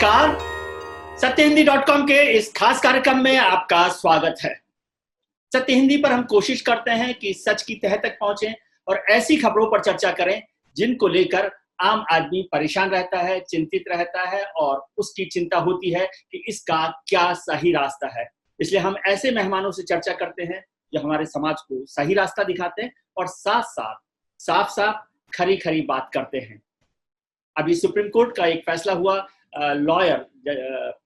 नमस्कार। सत्यहिंदी.com के इस खास कार्यक्रम में आपका स्वागत है। सत्य हिंदी पर हम कोशिश करते हैं कि सच की तह तक पहुंचें और ऐसी खबरों पर चर्चा करें जिनको लेकर आम आदमी परेशान रहता है, चिंतित रहता है और उसकी चिंता होती है कि इसका क्या सही रास्ता है। इसलिए हम ऐसे मेहमानों से चर्चा करते हैं जो हमारे समाज को सही रास्ता दिखाते हैं और साथ साथ साफ साफ खरी खरी बात करते हैं। अभी सुप्रीम कोर्ट का एक फैसला हुआ लॉयर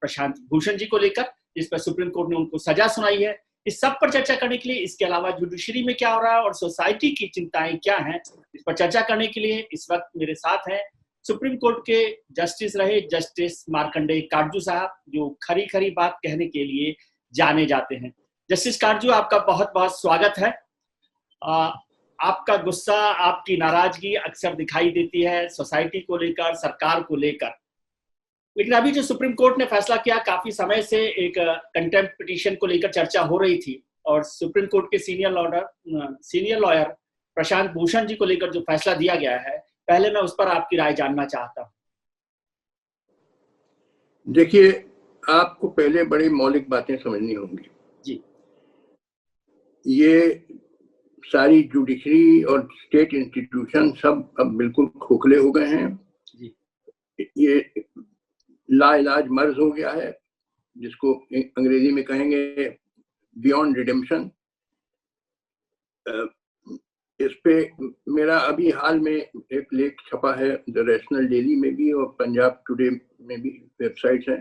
प्रशांत भूषण जी को लेकर, जिस पर सुप्रीम कोर्ट ने उनको सजा सुनाई है। इस सब पर चर्चा करने के लिए, इसके अलावा जुडिशरी में क्या हो रहा है और सोसाइटी की चिंताएं क्या हैं, इस पर चर्चा करने के लिए इस वक्त मेरे साथ हैं सुप्रीम कोर्ट के जस्टिस रहे जस्टिस मार्कंडेय काटजू साहब, जो खरी खरी बात कहने के लिए जाने जाते हैं। जस्टिस काटजू, आपका बहुत बहुत स्वागत है। आपका गुस्सा, आपकी नाराजगी अक्सर दिखाई देती है सोसाइटी को लेकर, सरकार को लेकर, लेकिन अभी जो सुप्रीम कोर्ट ने फैसला किया, काफी समय से एक कंटेम्प्ट पिटीशन को लेकर चर्चा हो रही थी और सुप्रीम कोर्ट के सीनियर लॉयर प्रशांत भूषण जी को लेकर जो फैसला दिया गया है, पहले मैं उस पर आपकी राय जानना चाहता हूँ। देखिए, आपको पहले बड़ी मौलिक बातें समझनी होंगी जी। ये सारी जुडिशरी और स्टेट इंस्टीट्यूशन सब अब बिल्कुल खोखले हो गए हैं जी। ये लाइलाज मर्ज हो गया है, जिसको अंग्रेजी में कहेंगे बियॉन्ड रिडेम्पशन। इस पे मेरा अभी हाल में एक लेख छपा है द रैशनल डेली में भी और पंजाब टुडे में भी, वेबसाइट्स हैं,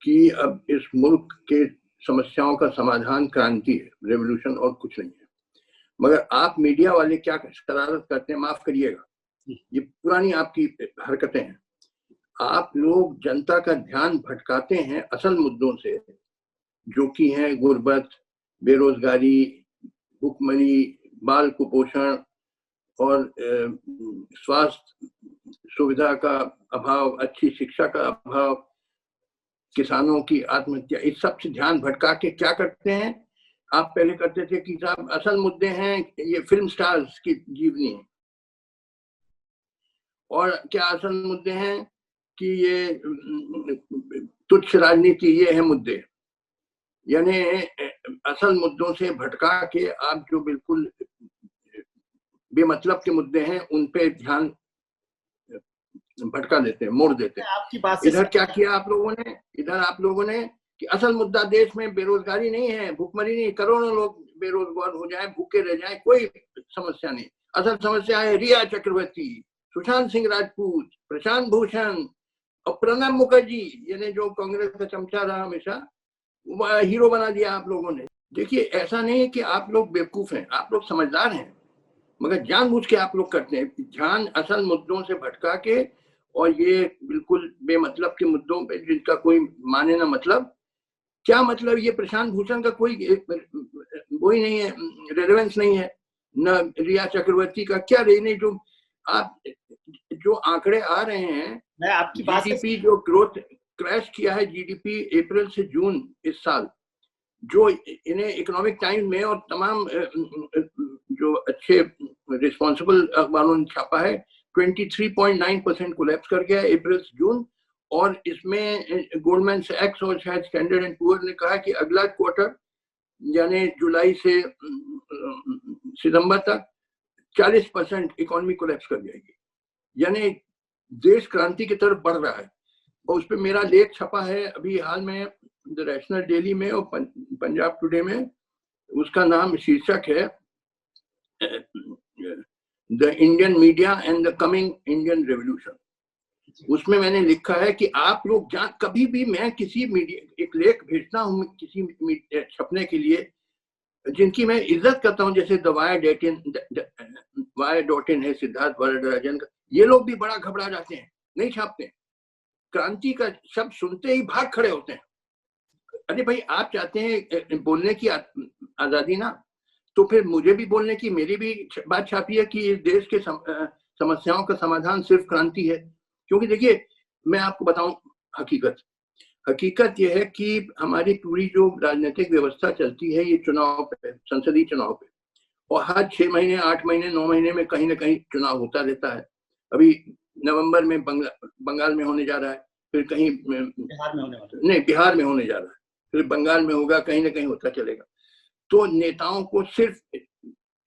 कि अब इस मुल्क के समस्याओं का समाधान क्रांति है, रेवोल्यूशन और कुछ नहीं है। मगर आप मीडिया वाले क्या शरारत करते हैं, माफ करिएगा, ये पुरानी आपकी हरकतें हैं। आप लोग जनता का ध्यान भटकाते हैं असल मुद्दों से, जो कि हैं गुर्बत, बेरोजगारी, भुखमरी, बाल कुपोषण और स्वास्थ्य सुविधा का अभाव, अच्छी शिक्षा का अभाव, किसानों की आत्महत्या। इस सब से ध्यान भटका के क्या करते हैं, आप पहले करते थे कि साहब असल मुद्दे हैं ये फिल्म स्टार्स की जीवनी है, और क्या असल मुद्दे हैं कि ये तुच्छ राजनीति, ये है मुद्दे। यानी असल मुद्दों से भटका के आप जो बिल्कुल बेमतलब के मुद्दे हैं उन पे ध्यान भटका देते हैं, मोड़ देते हैं। आपकी बात इधर क्या किया आप लोगों ने, इधर आप लोगों ने कि असल मुद्दा देश में बेरोजगारी नहीं है, भुखमरी नहीं, करोड़ों लोग बेरोजगार हो जाएं, भूखे रह जाएं, कोई समस्या नहीं। असल समस्या है रिया चक्रवर्ती, सुशांत सिंह राजपूत, प्रशांत भूषण और प्रणब मुखर्जी, यानी जो कांग्रेस का चमचा रहा हमेशा, हीरो बना दिया आप लोगों ने। देखिए, ऐसा नहीं है कि आप लोग बेवकूफ हैं, आप लोग समझदार हैं, मगर जानबूझ के आप लोग करते हैं, ध्यान असल मुद्दों से भटका के, और ये बिल्कुल बेमतलब के मुद्दों पे जिनका कोई माने ना मतलब। क्या मतलब, ये प्रशांत भूषण का कोई वही नहीं है, रेलेवेंस नहीं है, न रिया चक्रवर्ती का क्या रहने। जो आप जो आंकड़े आ रहे हैं, मैं आपकी बात जीडीपी जो ग्रोथ क्रैश किया है, जीडीपी अप्रैल से जून इस साल, जो इन्हें इकोनॉमिक टाइम्स में और तमाम जो अच्छे रिस्पॉन्सिबल अखबारों ने छापा है, 23.9% कोलैप्स कर गया अप्रैल से जून। और इसमें गोल्डमैन सैक्स और शायद स्टैंडर्ड एंड पुअर ने कहा कि अगला क्वार्टर यानी जुलाई से सितंबर तक 40% इकोनॉमी कोलैप्स कर जाएगी। यानी देश क्रांति की तरफ बढ़ रहा है, और उस पर मेरा लेख छपा है अभी हाल में द रैशनल डेली में और पंजाब टुडे में। उसका नाम, शीर्षक है the Indian media and the coming Indian revolution. उसमें मैंने लिखा है कि आप लोग कभी भी मैं किसी मीडिया एक लेख भेजता हूँ किसी छपने के लिए, जिनकी मैं इज्जत करता हूँ, जैसे द वायर.in है सिद्धार्थ वरदराजन का, ये लोग भी बड़ा घबरा जाते हैं, नहीं छापते। क्रांति का शब्द सुनते ही भाग खड़े होते हैं। अरे भाई, आप चाहते हैं बोलने की आजादी ना, तो फिर मुझे भी बोलने की, मेरी भी बात छापी है कि इस देश के समस्याओं का समाधान सिर्फ क्रांति है। क्योंकि देखिए, मैं आपको बताऊं हकीकत यह है कि हमारी पूरी जो राजनीतिक व्यवस्था चलती है, ये चुनाव पे, संसदीय चुनाव पे, और हर 6 महीने, 8 महीने, 9 महीने में कहीं ना कहीं चुनाव होता रहता है। अभी नवंबर में बंगाल में होने जा रहा है, फिर कहीं बिहार में होने वाला, नहीं बिहार में होने जा रहा है, फिर बंगाल में होगा, कहीं ना कहीं होता चलेगा। तो नेताओं को सिर्फ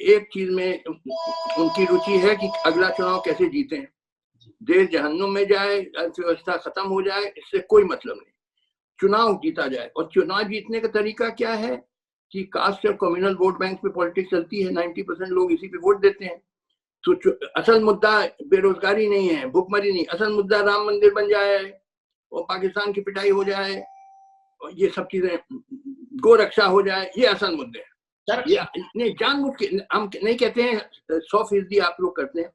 एक चीज में उनकी रुचि है कि अगला चुनाव कैसे जीते हैं, देश जहन्नुम में जाए, अर्थव्यवस्था खत्म हो जाए, इससे कोई मतलब नहीं, चुनाव जीता जाए। और चुनाव जीतने का तरीका क्या है कि कास्ट और कम्युनल वोट बैंक पे पॉलिटिक्स चलती है, 90% लोग इसी पे वोट देते हैं। तो असल मुद्दा बेरोजगारी नहीं है, भुखमरी नहीं, असल मुद्दा राम मंदिर बन जाए और पाकिस्तान की पिटाई हो जाए और ये सब चीजें, गो रक्षा हो जाए, ये असल मुद्दे हैं। ये नहीं जानबूझ के हम नहीं कहते हैं 100% आप लोग करते हैं,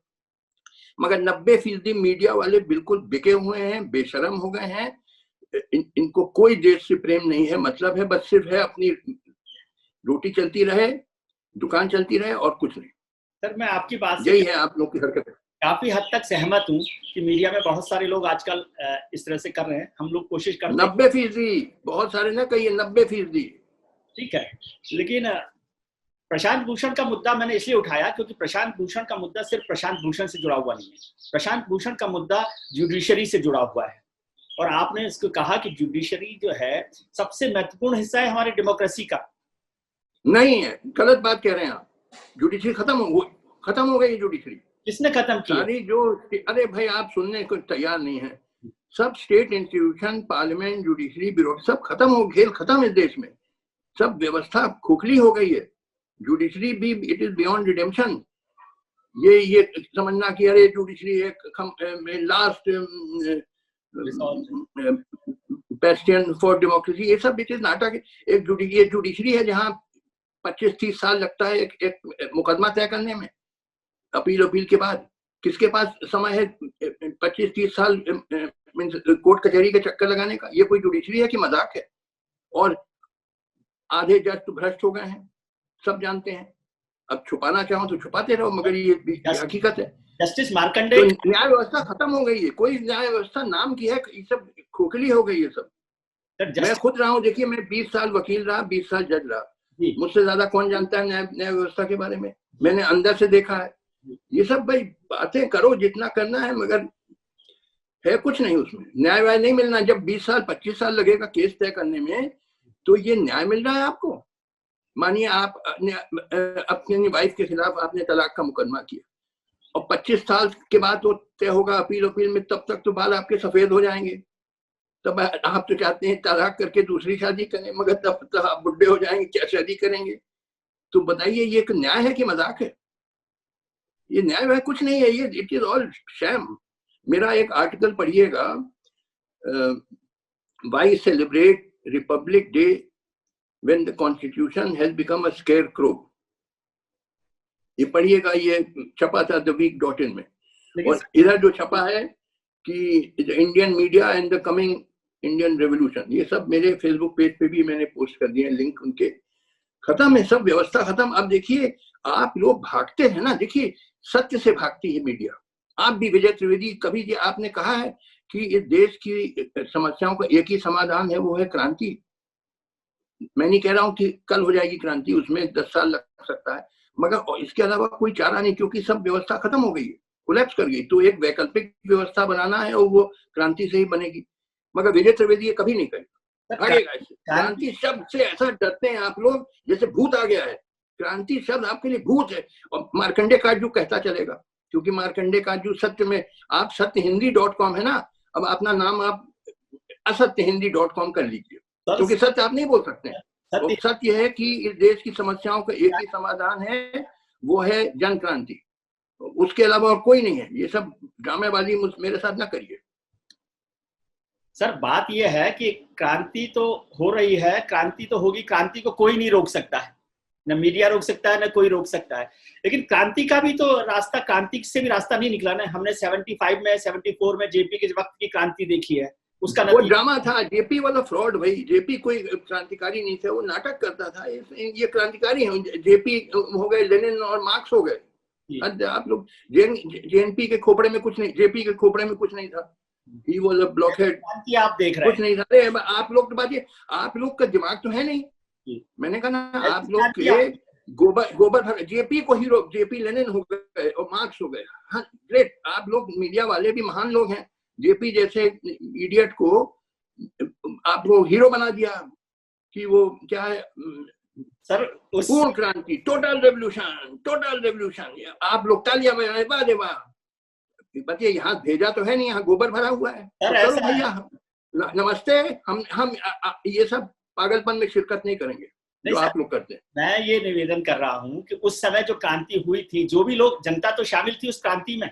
मगर 90% मीडिया वाले बिल्कुल बिके हुए हैं, बेशरम हो गए हैं। इनको कोई देश से प्रेम नहीं है, मतलब है बस सिर्फ है अपनी रोटी चलती रहे, दुकान चलती रहे और कुछ नहीं। सर मैं आपकी बात से यही है आप लोग की हरकत। काफी हद तक सहमत हूँ कि मीडिया में बहुत सारे लोग आजकल इस तरह से कर रहे हैं। हम लोग कोशिश करते हैं 90%, बहुत सारे ना कहिए 90%। ठीक है, लेकिन प्रशांत भूषण का मुद्दा मैंने इसलिए उठाया क्योंकि प्रशांत भूषण का मुद्दा सिर्फ प्रशांत भूषण से जुड़ा हुआ नहीं है, प्रशांत भूषण का मुद्दा जुडिशरी से जुड़ा हुआ है। और आपने इसको कहा कि जुडिशरी जो है सबसे महत्वपूर्ण हिस्सा है हमारी डेमोक्रेसी का। नहीं है, गलत बात कह रहे हैं आप। जुडिशरी खत्म हो गई जुडिशरी। किसने खत्म की? सारी जो, अरे भाई आप सुनने को तैयार नहीं है। सब state institution, parliament, judiciary, bureaucracy सब खत्म हो, खेल खत्म है देश में। सब व्यवस्था खोखली हो गई है। जुडिशरी भी इट इज बियॉन्ड रिडेम्पशन। ये समझना कि अरे जुडिशरी एक लास्ट बेस्टियन फॉर डेमोक्रेसी, ये सब इट इज नाटक। एक जुडिशरी है जहाँ 25-30 साल लगता है एक मुकदमा तय करने में, अपील के बाद। किसके पास समय है 25-30 साल कोर्ट कचहरी के चक्कर लगाने का? ये कोई जुडिशरी है कि मजाक है? और आधे जज तो भ्रष्ट हो गए हैं, सब जानते हैं। अब छुपाना चाहो तो छुपाते रहो, मगर ये हकीकत है। जस्टिस मार्कंडे, तो न्याय व्यवस्था खत्म हो गई है, कोई न्याय व्यवस्था नाम की है, ये सब खोखली हो गई है सब। मैं खुद रहा हूँ, देखिए मैं 20 साल वकील रहा, 20 साल जज रहा, मुझसे ज्यादा कौन जानता है न्याय व्यवस्था के बारे में? मैंने अंदर से देखा है। ये सब भाई बातें करो जितना करना है, मगर है कुछ नहीं उसमें, न्याय वाय नहीं मिलना। जब 20 साल 25 साल लगेगा केस तय करने में, तो ये न्याय मिल रहा है आपको? मानिए आप अपनी वाइफ के खिलाफ आपने तलाक का मुकदमा किया और 25 साल के बाद तो तय होगा अपील में, तब तक तो बाल आपके सफेद हो जाएंगे। तब आप तो चाहते हैं तलाक करके दूसरी शादी करें, मगर तब तक आप बुढ़े हो जाएंगे, क्या शादी करेंगे? तो बताइए ये एक न्याय है कि मजाक है? ये न्याय है कुछ नहीं है, ये इट इज ऑल शैम। मेरा एक आर्टिकल पढ़िएगा, why celebrate Republic day when the constitution has become a scarecrow. ये पढ़िएगा, ये छपा था theweek.in में। और इधर जो छपा है कि Indian media and the coming Indian revolution, ये सब मेरे फेसबुक पेज पे भी मैंने पोस्ट कर दिए लिंक उनके। खत्म है सब व्यवस्था, खत्म। अब देखिए आप लोग भागते हैं ना, देखिए सत्य से भागती है मीडिया। आप भी विजय त्रिवेदी, कभी आपने कहा है कि इस देश की समस्याओं का एक ही समाधान है, वो है क्रांति। मैं नहीं कह रहा हूं कि कल हो जाएगी क्रांति, उसमें 10 साल लग सकता है, मगर इसके अलावा कोई चारा नहीं, क्योंकि सब व्यवस्था खत्म हो गई है, कोलैप्स कर गई। तो एक वैकल्पिक व्यवस्था बनाना है और वो क्रांति से ही बनेगी। मगर विजय त्रिवेदी ये कभी नहीं करेगा, भागेगा इससे। क्रांति शब्द से ऐसा डरते हैं आप लोग जैसे भूत आ गया है। क्रांति शब्द आपके लिए भूत है। और मार्कंडे काजू कहता चलेगा, क्योंकि मार्कंडे काजू सत्य में, आप सत्यहिंदी.com है ना, अब अपना नाम आप असत्यहिंदी.com कर लीजिए, क्योंकि सत्य आप नहीं बोल सकते हैं। तो सत्य है कि इस देश की समस्याओं का एक ही समाधान है, वो है जन क्रांति। उसके अलावा और कोई नहीं है। ये सब ड्रामेबाजी मेरे साथ ना करिए। सर बात यह है कि क्रांति तो हो रही है, क्रांति तो होगी, क्रांति को कोई नहीं रोक सकता है, न मीडिया रोक सकता है, न कोई रोक सकता है। लेकिन क्रांति का भी तो रास्ता, क्रांति से भी रास्ता नहीं निकला ना। हमने 75 में 74 में जेपी के वक्त की क्रांति देखी है, उसका वो ड्रामा था। जेपी वाला फ्रॉड भाई, जेपी कोई क्रांतिकारी नहीं थे, वो नाटक करता था। ये क्रांतिकारी है, जेपी हो गए, लेनिन और मार्क्स हो गए। आप लोग जेएनपी के खोपड़े में कुछ नहीं, जेपी के खोपड़े में कुछ नहीं था। ही वाज अ ब्लॉकहेड, आप देख रहे हैं, कुछ नहीं था। आप लोग तो बात, आप लोग का दिमाग तो है नहीं। मैंने कहा ना, आप लोग के गोबर जेपी को हीरो, जेपी लेनिन हो गए और मार्क्स हो गए। हाँ ग्रेट, आप लोग मीडिया वाले भी महान लोग हैं, जेपी जैसे इडियट को आप वो हीरो बना दिया कि वो क्या है सर, पूर्ण क्रांति, टोटल रेवोल्यूशन। आप लोग तालियां बजाए, वाह रे वाह। बताइए, यहाँ भेजा तो है नहीं, यहाँ गोबर भरा हुआ है। तो चलो भैया, नमस्ते, हम ये सब पागलपन में शिरकत नहीं करेंगे जो आप लोग करते हैं। मैं ये निवेदन कर रहा हूँ कि उस समय जो क्रांति हुई थी, जो भी लोग, जनता तो शामिल थी उस क्रांति में।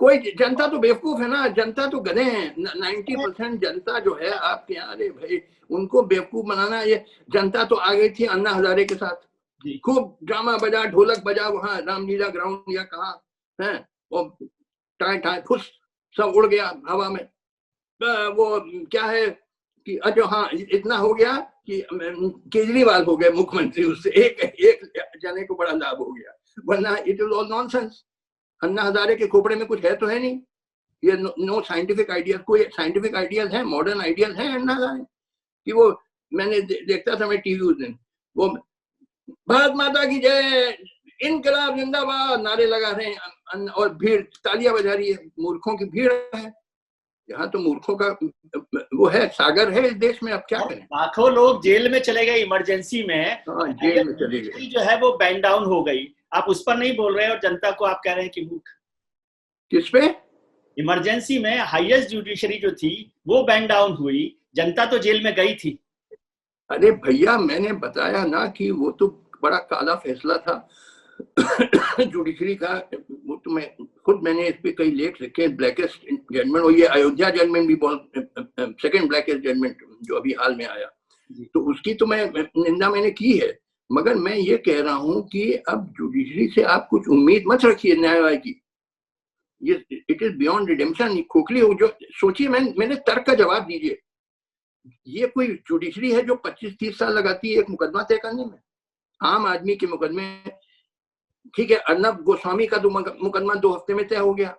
कोई जनता तो बेवकूफ है ना, जनता तो गधे हैं। 90% जनता जो है आपके यहाँ, अरे भाई उनको बेवकूफ बनाना, ये जनता तो आ गई थी अन्ना हजारे के साथ, खूब ड्रामा बजा, ढोलक बजा, वहां रामलीला ग्राउंड या कहा है, और टाए टाए फुस सब उड़ गया हवा में। वो क्या है कि अजो, हाँ इतना हो गया कि केजरीवाल हो गए मुख्यमंत्री, उससे एक जने को बड़ा लाभ हो गया, वरना it is all nonsense. Anna Hazare के खोपड़े में कुछ है तो है नहीं, ये नो साइंटिफिक आइडियाज। कोई साइंटिफिक आइडियाज है, मॉडर्न आइडियाज है अन्ना हजारे कि वो मैंने देखता था मैं टीवी उस दिन, वो भारत माता की जय, इनकलाब जिंदाबाद नारे लगा रहे हैं और भीड़ तालियां बजा रही है, मूर्खों की भीड़ है। यहाँ तो मूर्खों का वो है, सागर है इस देश में, अब क्या करें। लाखों लोग जेल में चले गए इमरजेंसी में। हाँ, जेल में चले गए, जो है वो बैन डाउन हो गई, आप उस पर नहीं बोल रहे और जनता को आप कह रहे हैं कि मूर्ख। किस पे? इमरजेंसी में हाईएस्ट जुडिशरी जो थी वो बैन डाउन हुई, जनता तो जेल में गई थी। अरे भैया, मैंने बताया ना कि वो तो बड़ा काला फैसला था जुडिशरी का। वो तो मैं खुद, मैंने इस पे कई लेख लिखे, ब्लैकेस्ट जजमेंट, और ये अयोध्या जजमेंट भी बहुत सेकंड ब्लैकेस्ट जजमेंट जो अभी हाल में आया, तो उसकी तो मैं निंदा मैंने की है। मगर मैं ये कह रहा हूं कि अब जुडिशरी से आप कुछ उम्मीद मत रखिए न्यायवाद की, ये इट इज बियॉन्ड रिडेम्पशन। खोखली हो जो सोचिए, मैंने तर्क का जवाब दीजिए। ये कोई जुडिशरी है जो 25-30 साल लगाती है एक मुकदमा तय करने में? आम आदमी के मुकदमे, ठीक है, अर्नब गोस्वामी का तो मुकदमा 2 हफ्ते में तय हो गया,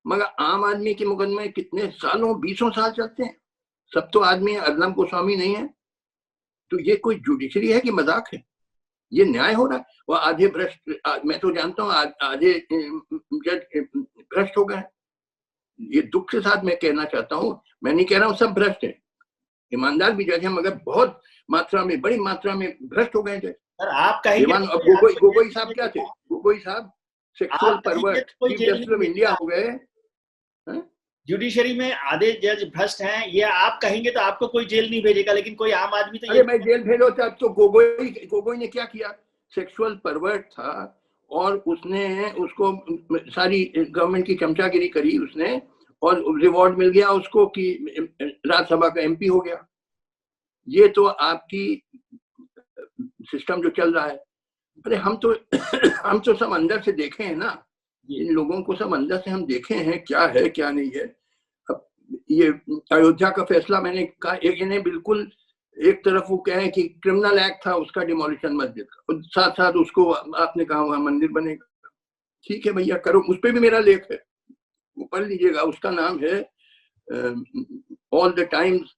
मगर आम आदमी के मुकदमे कितने सालों, 20 साल चलते हैं। सब तो आदमी अर्नब गोस्वामी नहीं है। तो ये कोई जुडिशरी है कि मजाक है? ये न्याय हो रहा है। और आधे भ्रष्ट, मैं तो जानता हूँ आधे जज भ्रष्ट हो गए। ये दुख के साथ मैं कहना चाहता हूँ, मैं नहीं कह रहा हूँ सब भ्रष्ट है, ईमानदार भी जज है, मगर बहुत मात्रा में, बड़ी मात्रा में भ्रष्ट हो गए जज। आप कहेंगे गोगोई साहब क्या थे? गोगोई साहब sexual pervert chief justice of India हो गए। जुडिशरी में आधे जज भ्रष्ट हैं, ये आप कहेंगे तो आपको कोई जेल नहीं भेजेगा, लेकिन कोई आम आदमी तो, अरे मैं जेल भेजो तो गोगोई ने क्या किया? सेक्सुअल परवर्ट था और उसने उसको सारी गवर्नमेंट की चमचागिरी करी उसने, और रिवॉर्ड मिल गया उसको कि राज्यसभा का एमपी हो गया। ये तो आपकी सिस्टम जो चल रहा है। अरे हम तो सब अंदर से देखे हैं ना, इन लोगों को सब अंदर से हम देखे हैं क्या है क्या नहीं है। अब ये अयोध्या का फैसला मैंने कहा, एक इन्हें बिल्कुल एक तरफ वो कहें कि क्रिमिनल एक्ट था उसका डिमोलिशन मस्जिद का, साथ साथ उसको आपने कहा वहां मंदिर बनेगा। ठीक है भैया, करो, उस पर भी मेरा लेख है, वो पढ़ लीजिएगा। उसका नाम है all the times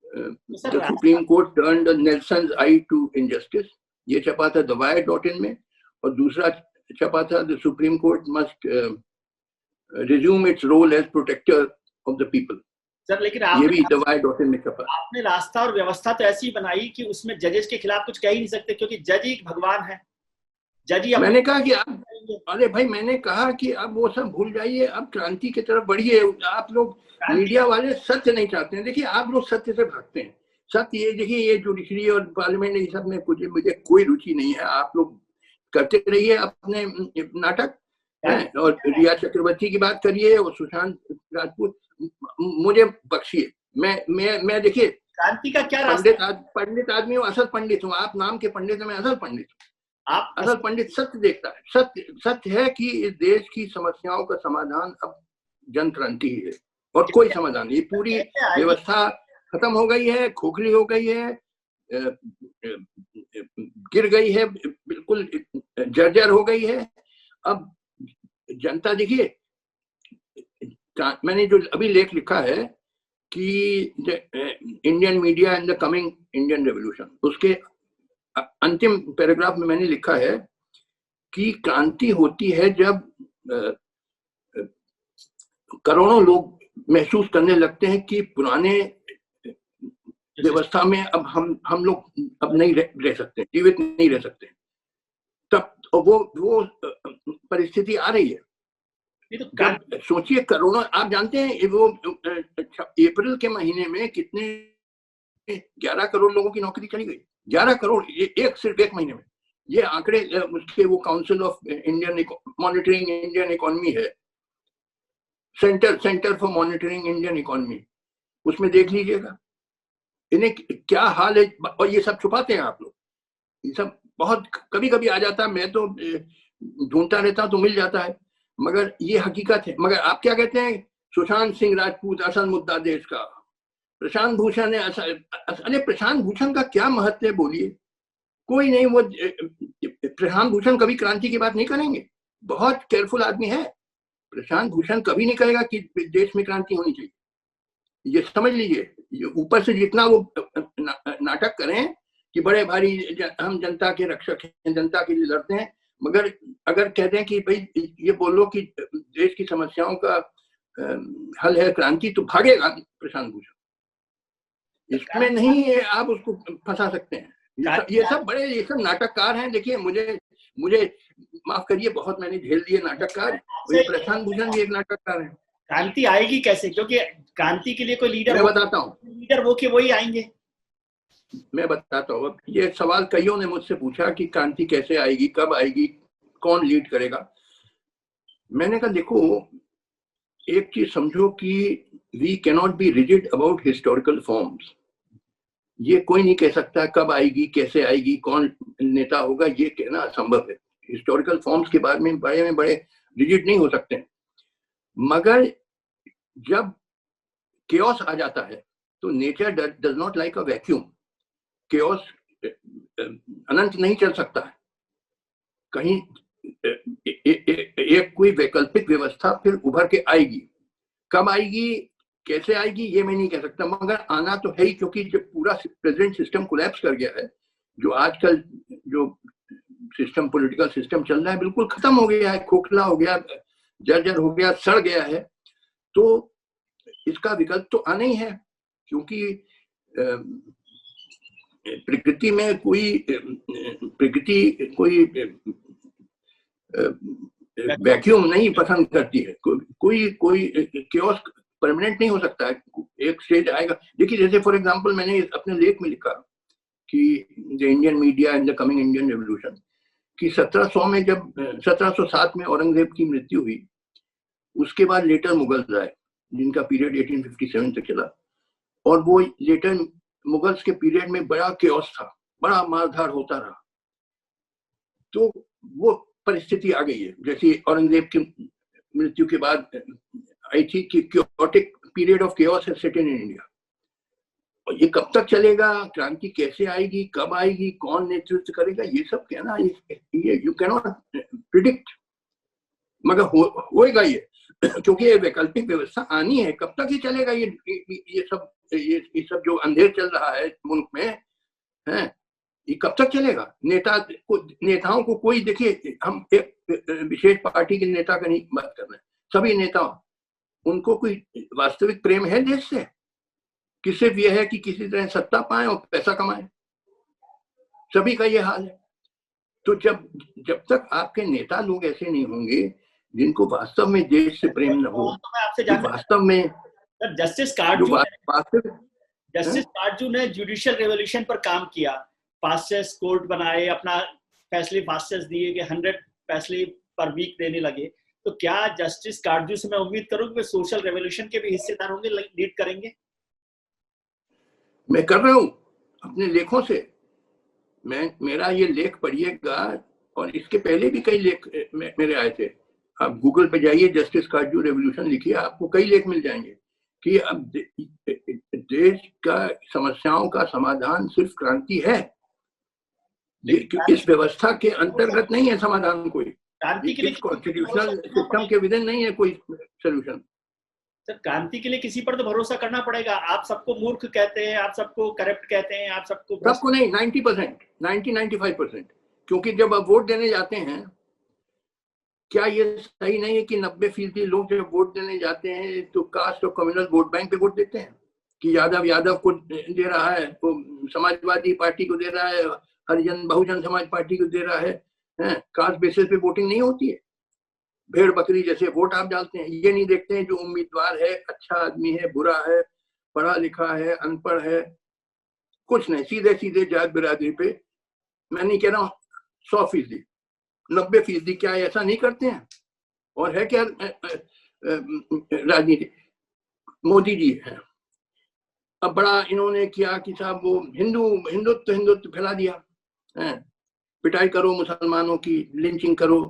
the supreme court turned Nelson's eye to injustice. ये छपा था thewire.in में, और दूसरा छपा था the supreme court must resume its role as protector of the people. Sir, लेकिन ये भी thewire.in में छपा। आपने रास्ता और व्यवस्था तो ऐसी बनाई कि उसमें जजेस के खिलाफ कुछ कह ही नहीं सकते, क्योंकि जज ही भगवान है। जज ही, मैंने कहा कि आप, अरे भाई मैंने कहा कि अब वो सब भूल जाइए, अब क्रांति की तरफ बढ़िए। आप लोग मीडिया वाले सत्य नहीं चाहते हैं। देखिए, आप लोग सत्य से भागते हैं। सत्य ये देखिए, ये जुडिशरी और पार्लियामेंट ये सब में मुझे कोई रुचि नहीं है। आप लोग करते रहिए अपने नाटक, और रिया चक्रवर्ती की बात करिए और सुशांत राजपूत, मुझे बख्शिए। मैं देखिए, क्रांति का क्या पंडित आदमी हूँ, असल पंडित हूँ। आप नाम के पंडित हैं, मैं असल पंडित हूँ। आप असल पंडित सत्य देखता है। सत्य है कि इस देश की समस्याओं का समाधान अब जन क्रांति ही है, और कोई समाधान नहीं। पूरी व्यवस्था खत्म हो गई है, खोखली हो गई है, गिर गई है, बिल्कुल जर्जर हो गई है। अब जनता, देखिए मैंने जो अभी लेख लिखा है कि Indian media and the coming Indian revolution, उसके अंतिम पैराग्राफ में मैंने लिखा है कि क्रांति होती है जब करोड़ों लोग महसूस करने लगते हैं कि पुराने व्यवस्था में अब हम लोग अब नहीं रह सकते, जीवित नहीं रह सकते। तब वो परिस्थिति आ रही है। जब सोचिए करोड़ों, आप जानते हैं वो अप्रैल के महीने में कितने 11 करोड़ लोगों की नौकरी चली गई। 11 करोड़ सिर्फ एक महीने में। ये आंकड़े उसके वो council of Indian monitoring Indian economy है, centre for monitoring Indian economy, उसमें देख लीजिएगा इन्हें क्या हाल है। और ये सब छुपाते हैं आप लोग, ये सब बहुत कभी कभी आ जाता है, मैं तो ढूंढता रहता हूं तो मिल जाता है, मगर ये हकीकत है। मगर आप क्या कहते हैं, सुशांत सिंह राजपूत असल मुद्दा देश का, प्रशांत भूषण है अरे प्रशांत भूषण का क्या महत्व है बोलिए? कोई नहीं, वो प्रशांत भूषण कभी क्रांति की बात नहीं करेंगे, बहुत केयरफुल आदमी है। प्रशांत भूषण कभी नहीं कहेगा कि देश में क्रांति होनी चाहिए, ये समझ लीजिए। ऊपर से जितना वो नाटक करें कि बड़े भारी हम जनता के रक्षक हैं, जनता के लिए लड़ते हैं, मगर अगर कहते हैं कि भाई ये बोलो कि देश की समस्याओं का हल है क्रांति, तो भागेगा प्रशांत भूषण। इसमें नहीं है, आप उसको फंसा सकते हैं। ये सब नाटककार हैं। देखिए मुझे माफ करिए, बहुत मैंने झेल दिए नाटककार, प्रशांत भूषण भी एक नाटककार है। क्रांति आएगी कैसे? क्योंकि क्रांति के लिए कोई लीडर, मैं बताता हूँ, लीडर वो कि वही आएंगे। मैं बताता हूँ। ये सवाल कईयों ने मुझसे पूछा कि क्रांति कैसे आएगी, कब आएगी, कौन लीड करेगा। मैंने कहा देखो, एक चीज समझो कि we cannot be rigid about historical forms. ये कोई नहीं कह सकता कब आएगी, कैसे आएगी, कौन नेता होगा, ये कहना असंभव है। हिस्टोरिकल फॉर्म्स के बारे में बड़े रिजिड नहीं हो सकते। मगर जब केओस आ जाता है तो nature does not like a vacuum. Chaos अनंत नहीं चल सकता है, कहीं एक कोई वैकल्पिक व्यवस्था फिर उभर के आएगी। कब आएगी, कैसे आएगी, ये मैं नहीं कह सकता, मगर आना तो है ही, क्योंकि जब पूरा प्रेजेंट सिस्टम कोलैप्स कर गया है, जो आजकल जो सिस्टम, पॉलिटिकल सिस्टम चल रहा है, बिल्कुल खत्म हो गया है, खोखला हो गया, जर्जर हो गया, सड़ गया है, तो इसका विकल्प तो आना ही है। क्योंकि प्रकृति में कोई वैक्यूम नहीं पसंद करती है। कोई केओस परमानेंट नहीं हो सकता है, एक स्टेज आएगा। देखिए जैसे फॉर एग्जांपल मैंने अपने लेख में लिखा कि the Indian media in the coming Indian revolution, कि 1700 में जब 1707 में औरंगजेब की मृत्यु हुई, उसके बाद लेटर मुगल्स आए जिनका पीरियड 1857 तक चला, और वो लेटर मुगल्स के पीरियड में बड़ा केओस था, बड़ा मारधाड़ होता रहा। तो वो परिस्थिति आ गई है जैसे औरंगजेब की मृत्यु के बाद आई थी कि chaotic period of chaos has set in India. और ये कब तक चलेगा, क्रांति कैसे आएगी, कब आएगी, कौन नेतृत्व करेगा, ये सब कहना, ये यू कैन नॉट प्रिडिक्ट। मगर होएगा ये, क्योंकि ये वैकल्पिक व्यवस्था आनी है। कब तक ही चलेगा ये सब जो अंधेर चल रहा है मुल्क में है, ये कब तक चलेगा? नेताओं को कोई, देखिए हम एक विशेष पार्टी के नेता का नहीं बात कर रहे हैं, सभी नेताओं, उनको कोई वास्तविक प्रेम है देश से कि सिर्फ यह है कि किसी तरह सत्ता पाए और पैसा कमाए? सभी का ये हाल है। तो जब तक आपके नेता लोग ऐसे नहीं होंगे जिनको वास्तव में देश से प्रेम न हो, तो वास्तव में जस्टिस काटजू ने जुडिशियल रेवोल्यूशन पर काम किया, फास्टेस्ट कोर्ट बनाए, अपना फैसले फास्टेस्ट दिए कि 100 फैसले पर वीक देने लगे। तो क्या जस्टिस काटजू से मैं उम्मीद करूं कि सोशल रेवोल्यूशन के भी हिस्सेदार होंगे, लीड करेंगे? मैं कर रहा हूं अपने लेखों से। मेरा ये लेख पढ़िएगा, और इसके पहले भी कई लेख मेरे आए थे। आप गूगल पे जाइए, जस्टिस काटजू रेवोल्यूशन लिखिए, आपको कई लेख मिल जाएंगे कि अब देश का समस्याओं का समाधान सिर्फ क्रांति है। इस व्यवस्था के अंतर्गत नहीं है समाधान कोई, क्रांति के लिए कॉन्स्टिट्यूशनल सिस्टम के विदिन नहीं है कोई सोल्यूशन। सर, क्रांति के लिए किसी पर तो भरोसा करना पड़ेगा। आप सबको मूर्ख कहते हैं, आप सबको करप्ट कहते हैं, आप सबको नहीं, 90%, 90-95%। क्योंकि जब आप वोट देने जाते हैं क्या ये सही नहीं है कि 90% लोग जब वोट देने जाते हैं तो कास्ट और कम्युनल वोट बैंक पे वोट देते हैं, कि यादव को दे रहा है, तो समाजवादी पार्टी को दे रहा है, हरिजन बहुजन समाज पार्टी को दे रहा है, कास्ट बेसिस पे वोटिंग नहीं होती है। भेड़ बकरी जैसे वोट आप डालते हैं, ये नहीं देखते हैं जो उम्मीदवार है अच्छा आदमी है, बुरा है, पढ़ा लिखा है, अनपढ़ है, कुछ नहीं, सीधे सीधे जात बिरादरी पे। मैं नहीं कह रहा हूँ 100%, 90%, क्या ऐसा नहीं करते हैं? और है क्या राजनीति? मोदी जी है, अब बड़ा इन्होंने किया कि साहब वो हिंदुत्व फैला दिया, पिटाई करो मुसलमानों की, लिंचिंग करो,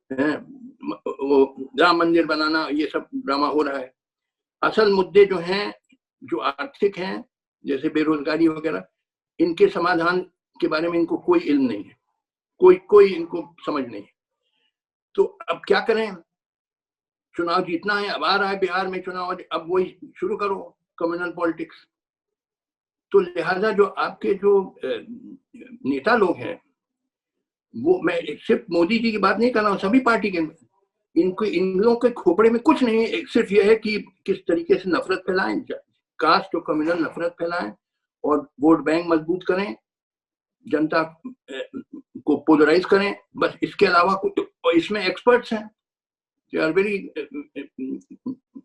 वो राम मंदिर बनाना, ये सब ड्रामा हो रहा है। असल मुद्दे जो हैं, जो आर्थिक हैं, जैसे बेरोजगारी वगैरह, इनके समाधान के बारे में इनको कोई इल्म नहीं है, कोई इनको समझ नहीं है। तो अब क्या करें? चुनाव जीतना है, अब आ रहा है बिहार में चुनाव, अब वही शुरू करो, कम्युनल पॉलिटिक्स। तो लिहाजा जो आपके जो नेता लोग हैं, वो, मैं सिर्फ मोदी जी की बात नहीं कर रहा हूँ, सभी पार्टी के, इन लोगों के खोपड़े में कुछ नहीं है, सिर्फ यह है कि किस तरीके से नफरत फैलाएं, कास्ट और कम्युनल नफरत फैलाएं और वोट बैंक मजबूत करें, जनता को पोलराइज करें, बस। इसके अलावा कुछ, और इसमें एक्सपर्ट्स हैं, they are very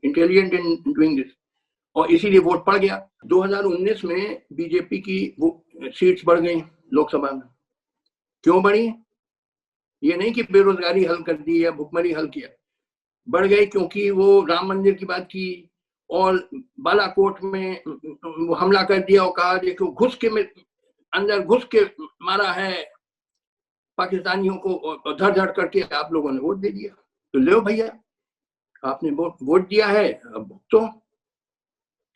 intelligent in doing this, और इसीलिए वोट पड़ गया। 2019 में बीजेपी की वो सीट्स बढ़ गई लोकसभा में। क्यों बढ़ी? ये नहीं कि बेरोजगारी हल कर दी या भुखमरी हल किया, बढ़ गई क्योंकि वो राम मंदिर की बात की और बालाकोट में वो हमला कर दिया और कहा देखो अंदर घुस के मारा है पाकिस्तानियों को, धड़ धड़ करके आप लोगों ने वोट दे दिया। तो लो भैया, आपने वोट दिया है, अब तो,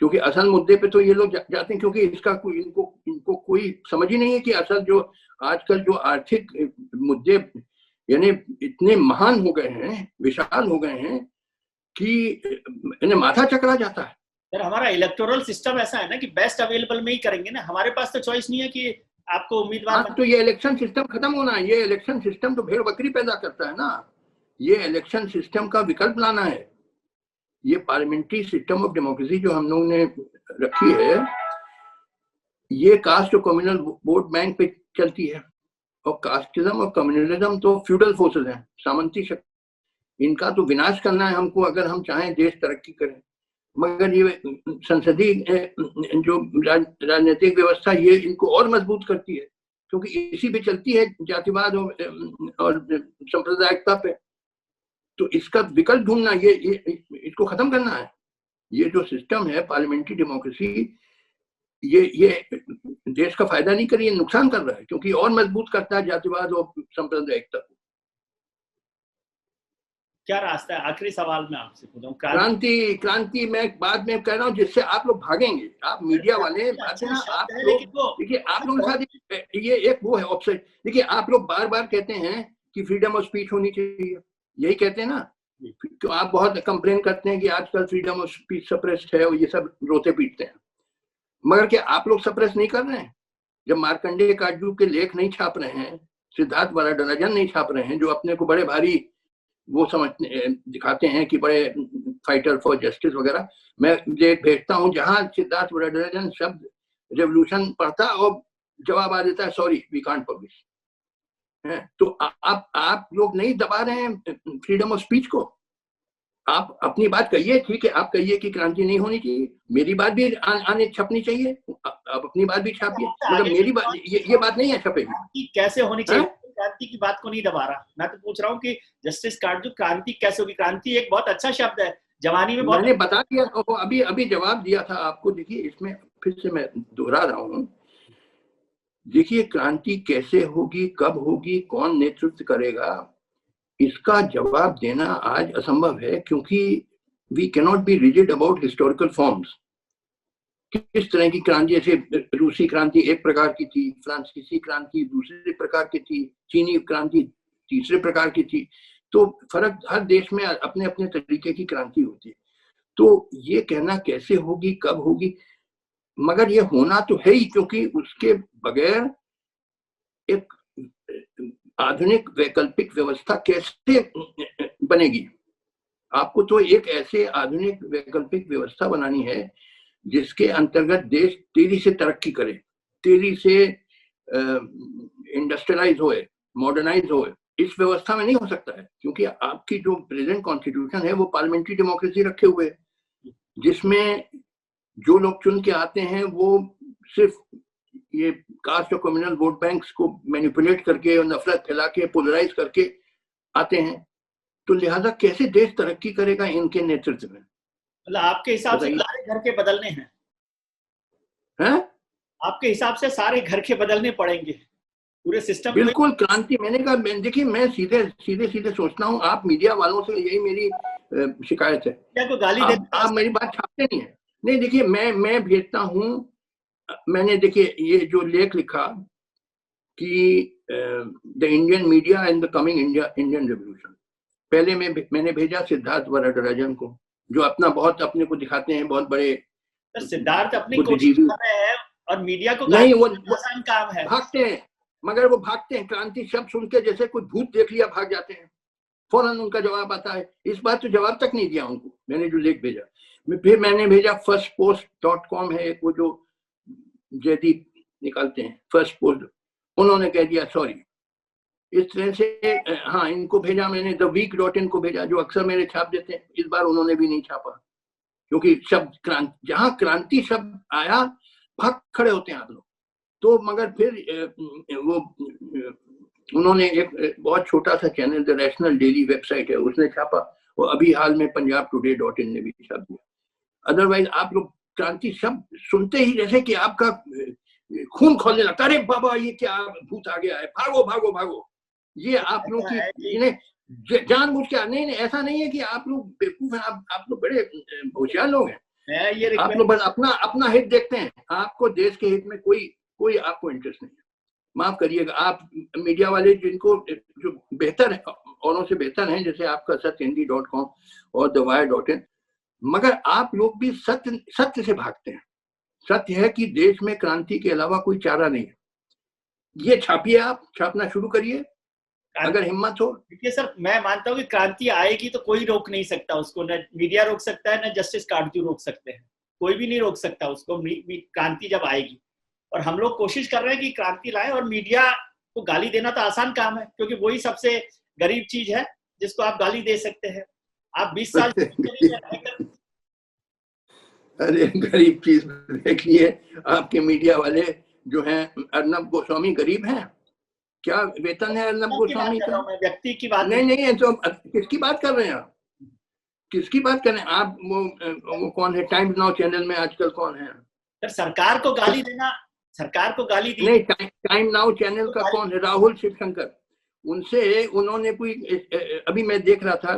क्योंकि असल मुद्दे पे तो ये लोग जाते हैं, क्योंकि इसका कोई इनको कोई समझ ही नहीं है कि असल जो आजकल जो आर्थिक मुद्दे यानी इतने महान हो गए हैं, विशाल हो गए हैं कि इन्हें माथा चकरा जाता है। सर, हमारा इलेक्टोरल सिस्टम ऐसा है ना कि बेस्ट अवेलेबल में ही करेंगे ना, हमारे पास तो चॉइस नहीं है कि आपको उम्मीदवार। तो ये इलेक्शन सिस्टम खत्म होना है। ये इलेक्शन सिस्टम तो भेड़ बकरी पैदा करता है ना, ये इलेक्शन सिस्टम का विकल्प लाना है। ये पार्लियामेंट्री सिस्टम ऑफ डेमोक्रेसी जो हम लोगों ने रखी है, ये कास्ट और कम्युनल वोट बैंक पे चलती है, और कास्टिज्म और कम्युनलिज्म तो फ्यूडल फोर्सेस हैं, सामंती शक्ति। इनका तो विनाश करना है हमको, अगर हम चाहें देश तरक्की करें। मगर ये संसदीय जो राजनीतिक व्यवस्था, ये इनको और मजबूत करती है, क्योंकि इसी पे चलती है, जातिवाद और सांप्रदायिकता पे। तो इसका विकल्प ढूंढना, ये इसको खत्म करना है। ये जो सिस्टम है पार्लियामेंट्री डेमोक्रेसी, ये देश का फायदा नहीं कर रही है, नुकसान कर रहा है, क्योंकि और मजबूत करता है जातिवाद और सांप्रदायिकता को। क्या रास्ता है? आखिरी सवाल मैं आपसे पूछूं। क्रांति मैं बाद में कह रहा हूँ, जिससे आप लोग भागेंगे, आप मीडिया वाले बातें ना, आप लोग देखिए, आप लोगों के साथ ये एक वो है ऑप्शन। देखिए, आप लोग बार बार कहते हैं कि फ्रीडम ऑफ स्पीच होनी चाहिए, यही कहते हैं ना, तो आप बहुत कंप्लेन करते हैं कि आजकल फ्रीडम ऑफ स्पीच सप्रेस्ड है, और ये सब रोते पीटते हैं। मगर क्या आप लोग सप्रेस नहीं कर रहे हैं? जब मार्कंडेय काटजू के लेख नहीं छाप रहे हैं, सिद्धार्थ वराडराजन नहीं छाप रहे हैं, जो अपने को बड़े भारी वो समझ दिखाते हैं कि बड़े फाइटर फॉर जस्टिस वगैरह, मैं भेजता हूँ जहां सिद्धार्थ वराडराजन शब्द रेवोल्यूशन पढ़ता और जवाब आ देता है सॉरी वी कांट पब्लिश। तो आप लोग नहीं दबा रहे हैं फ्रीडम ऑफ स्पीच को। आप अपनी बात कहिए, ठीक है, आप कहिए कि क्रांति नहीं होनी चाहिए, मेरी बात भी आने छपनी चाहिए, आप अपनी बात भी छापिए, मतलब मेरी बात ये बात नहीं है छपेगी। कैसे होनी चाहिए? क्रांति की बात को नहीं दबा रहा, मैं तो पूछ रहा हूँ कि जस्टिस काटजू क्रांति कैसे होगी? क्रांति एक बहुत अच्छा शब्द है, जवानी में बहुत मैंने बता दिया, अभी जवाब दिया था आपको। देखिए, इसमें फिर से मैं दोहरा रहा हूँ। देखिए, क्रांति कैसे होगी, कब होगी, कौन नेतृत्व करेगा, इसका जवाब देना आज असंभव है, क्योंकि we cannot be rigid about historical forms. किस तरह की क्रांति, जैसे रूसी क्रांति एक प्रकार की थी, फ्रांसीसी क्रांति दूसरे प्रकार की थी, चीनी क्रांति तीसरे प्रकार की थी, तो फर्क हर देश में अपने अपने तरीके की क्रांति होती है। तो ये कहना कैसे होगी, कब होगी, मगर ये होना तो है ही, क्योंकि उसके बगैर एक आधुनिक वैकल्पिक व्यवस्था कैसे बनेगी। आपको तो एक ऐसे आधुनिक वैकल्पिक व्यवस्था बनानी है जिसके अंतर्गत देश तेजी से तरक्की करे, तेजी से इंडस्ट्रियलाइज होए, मॉडर्नाइज होए। इस व्यवस्था में नहीं हो सकता है, क्योंकि आपकी जो प्रेजेंट कॉन्स्टिट्यूशन है वो पार्लियामेंट्री डेमोक्रेसी रखे हुए है, जिसमें जो लोग चुन के आते हैं वो सिर्फ ये कास्ट और कम्युनल वोट बैंक्स को मैनिपुलेट करके और नफरत फैला के पोलराइज करके आते हैं। तो लिहाजा कैसे देश तरक्की करेगा इनके नेतृत्व में? मतलब आपके हिसाब से सारे घर के बदलने हैं? आपके हिसाब से सारे घर के बदलने पड़ेंगे, पूरे सिस्टम? बिल्कुल क्रांति। मैंने कहा, देखिए मैं सीधे सोचता हूँ, आप मीडिया वालों से यही मेरी शिकायत है, क्या को गाली आप मेरी बात छापते नहीं है। नहीं देखिए, मैं भेजता हूँ, मैंने देखिए ये जो लेख लिखा कि the Indian media and the coming Indian revolution, पहले मैंने भेजा सिद्धार्थ वरदराजन को, जो अपने को दिखाते हैं बहुत बड़े। सिद्धार्थ अपनी कोशिश कर रहे हैं और मीडिया को नहीं, वो आसान काम है। भागते हैं, मगर वो भागते हैं, क्रांति शब्द सुन के जैसे कोई भूत देख लिया भाग जाते हैं, फौरन उनका जवाब आता है। इस बात तो जवाब तक नहीं दिया उनको, मैंने जो लेख भेजा। फिर मैंने भेजा firstpost.com है वो जो जयदीप निकालते हैं, फर्स्ट पोस्ट, उन्होंने कह दिया सॉरी। इस तरह से हाँ, इनको भेजा मैंने, द week.in को भेजा, जो अक्सर मेरे छाप देते हैं, इस बार उन्होंने भी नहीं छापा, क्योंकि शब्द क्रांति, जहां क्रांति शब्द आया भाग खड़े होते हैं आप लोग। तो मगर फिर वो उन्होंने एक बहुत छोटा सा channel, the national daily website है, उसने छापा, और अभी हाल में punjabtoday.in ने भी छाप दिया। अदरवाइज आप लोग क्रांति शब्द सुनते ही जैसे कि आपका खून खोलने लगता, अरे बाबा ये क्या भूत आ गया है, भागो भागो भागो। ये आप लोग की इन्हें जानबूझ के, नहीं ऐसा नहीं है कि आप लोग बेवकूफ हैं, आप लोग बड़े होशियार लोग हैं। आप लोग बस अपना हित देखते हैं, आपको देश के हित में कोई आपको इंटरेस्ट नहीं है। माफ करिएगा, आप मीडिया वाले जिनको जो बेहतर है, औरों से बेहतर हैं, जैसे आपका satyhindi.com और thewire.in, मगर आप लोग भी सत्य से भागते हैं। सत्य है कि देश में क्रांति के अलावा कोई चारा नहीं है। ये छापिए, आप छापना शुरू करिए अगर हिम्मत हो। देखिए सर, मैं मानता हूँ कि क्रांति आएगी तो कोई रोक नहीं सकता उसको, न मीडिया रोक सकता है, न जस्टिस काटजू रोक सकते हैं, कोई भी नहीं रोक सकता उसको। क्रांति जब आएगी, और हम लोग कोशिश कर रहे हैं कि क्रांति लाए, और मीडिया को गाली देना तो आसान काम है, क्योंकि वही सबसे गरीब चीज है जिसको आप गाली दे सकते हैं। आप 20 साल अरे गरीब चीज देखिए, आपके मीडिया वाले जो हैं, अर्नब गोस्वामी गरीब हैं क्या? वेतन है अर्नब गोस्वामी का? व्यक्ति की बात नहीं, तो किसकी बात कर रहे हैं आप? किसकी बात कर रहे हैं आप? वो कौन है टाइम्स नाउ चैनल में आजकल कौन है? सर, सरकार को गाली देना, सरकार को गाली दी नहीं, टाइम नाउ चैनल का कौन है? राहुल शिवशंकर। उनसे उन्होंने कोई, अभी मैं देख रहा था,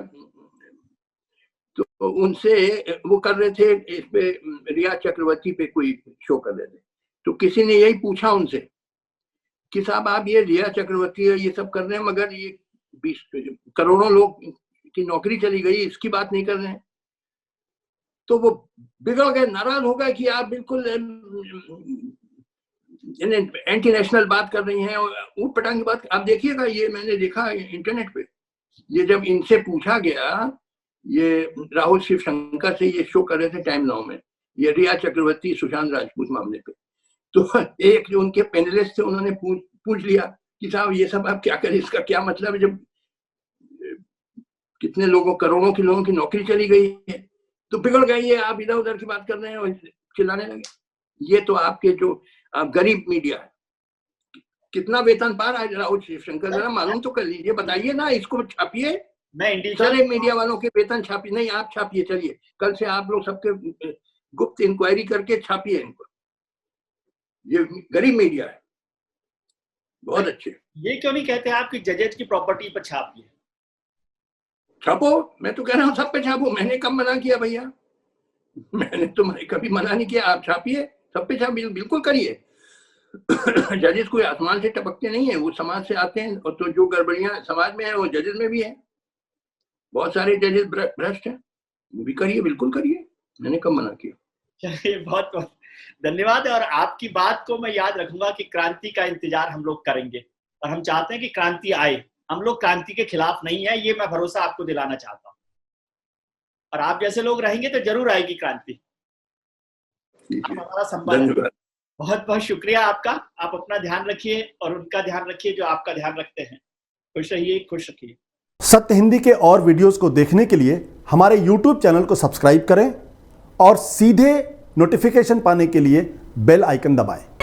तो उनसे वो कर रहे थे, इस पे रिया चक्रवर्ती पे कोई शो कर रहे थे, तो किसी ने यही पूछा उनसे कि साहब आप ये रिया चक्रवर्ती है, ये सब कर रहे हैं, मगर ये 20 करोड़ों लोग की नौकरी चली गई, इसकी बात नहीं कर रहे हैं। तो वो बिगड़ गए, नाराज हो गए कि आप बिल्कुल एंटी नेशनल बात कर रही हैं, ऊट पटांग की बात। आप देखिएगा, ये मैंने देखा इंटरनेट पे, ये जब इनसे पूछा गया, ये राहुल शिवशंकर से ये शो कर रहे थे टाइम नाउ में, ये रिया चक्रवर्ती सुशांत राजपूत मामले पे, तो एक जो उनके पैनलिस्ट थे उन्होंने पूछ लिया कि साहब ये सब आप क्या करें, इसका क्या मतलब है, जब कितने लोगों, करोड़ों के लोगों की नौकरी चली गई है, तो बिगड़ गई है, आप इधर उधर की बात कर रहे हैं और चिल्लाने लगे। ये तो आपके जो गरीब मीडिया है, कितना वेतन पा रहा है राहुल शिवशंकर, जरा मालूम तो कर लीजिए, बताइए ना, इसको छापिए। सारे मीडिया वालों के वेतन छापिए। नहीं, आप छापिए, चलिए कल से आप लोग सबके गुप्त इंक्वायरी करके छापिए इनको। ये गरीब मीडिया है, बहुत अच्छे। ये क्यों नहीं कहते आप कि जजेज की प्रॉपर्टी पर छापिए? छापो, मैं तो कह रहा हूँ सब पे छापो। मैंने कब मना किया भैया? मैंने तो कभी मना नहीं किया, आप छापिए, सब पे छापिए, बिल्कुल करिए। जजेस कोई आसमान से टपकते नहीं है, वो समाज से आते हैं, और तो जो गड़बड़ियां समाज में है वो जजेस में भी है। बहुत सारे जजेस भ्रष्ट हैं, वो भी करिए, बिल्कुल करिए, मैंने कब मना किया। चलिए, बहुत बहुत धन्यवाद। और आपकी बात को मैं याद रखूंगा कि क्रांति का इंतजार हम लोग करेंगे, और हम चाहते हैं कि क्रांति आए, हम लोग क्रांति के खिलाफ नहीं है, ये मैं भरोसा आपको दिलाना चाहता हूं। और आप जैसे लोग रहेंगे तो जरूर आएगी क्रांति। हमारा संबंध। बहुत बहुत शुक्रिया आपका। आप अपना ध्यान रखिए और उनका ध्यान रखिए जो आपका ध्यान रखते हैं। खुश रहिए, खुश रखिए। सत्य हिंदी के और वीडियोस को देखने के लिए हमारे YouTube चैनल को सब्सक्राइब करें और सीधे नोटिफिकेशन पाने के लिए बेल आइकन दबाएं।